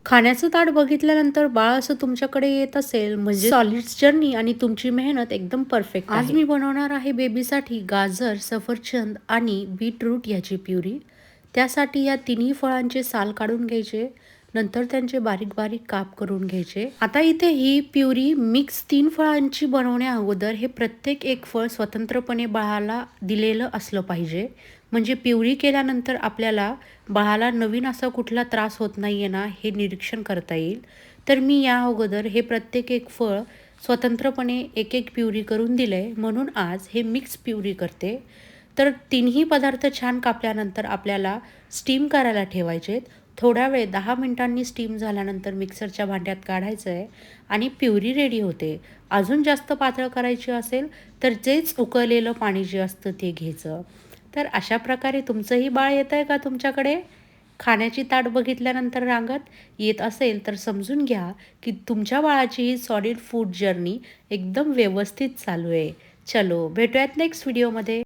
खाण्याचं ताट बघितल्यानंतर बाळ असं तुमच्याकडे येत असेल म्हणजे सॉलिड्स जर्नी आणि तुमची मेहनत एकदम परफेक्ट आहे. आज मी बनवणार आहे बेबीसाठी गाजर, सफरचंद आणि बीटरूट याची प्युरी. त्यासाठी या तिन्ही फळांचे साल काढून घ्यायचे, नंतर त्यांचे बारीक बारीक काप करून घ्यायचे. आता इथे ही प्युरी मिक्स 3 फळांची बनवण्या अगोदर हे प्रत्येक एक फळ स्वतंत्रपणे बाळाला दिलेलं असलं पाहिजे. म्हणजे प्युरी केल्यानंतर आपल्याला बाळाला नवीन असा कुठला त्रास होत नाहीये ना हे निरीक्षण करता येईल. तर मी या अगोदर हे प्रत्येक एक फळ स्वतंत्रपणे एक एक प्युरी करून दिलंय, म्हणून आज हे मिक्स प्युरी करते. तर तिन्ही पदार्थ छान कापल्यानंतर आपल्याला स्टीम करायला ठेवायचेत. थोडा वेळ 10 मिनिटांनी स्टीम झाल्यानंतर मिक्सरच्या भांड्यात काढायचं आहे आणि प्युरी रेडी होते. अजून जास्त पातळ करायची असेल तर जेच उकळलेलं पाणी जे असतं ते घ्यायचं. तर अशा प्रकारे तुमचंही बाळ येतंय का तुमच्याकडे? खाण्याची ताट बघितल्यानंतर रांगत येत असेल तर समजून घ्या की तुमच्या बाळाची ही सॉलिड फूड जर्नी एकदम व्यवस्थित चालू आहे. चलो भेटूयात नेक्स्ट व्हिडिओमध्ये.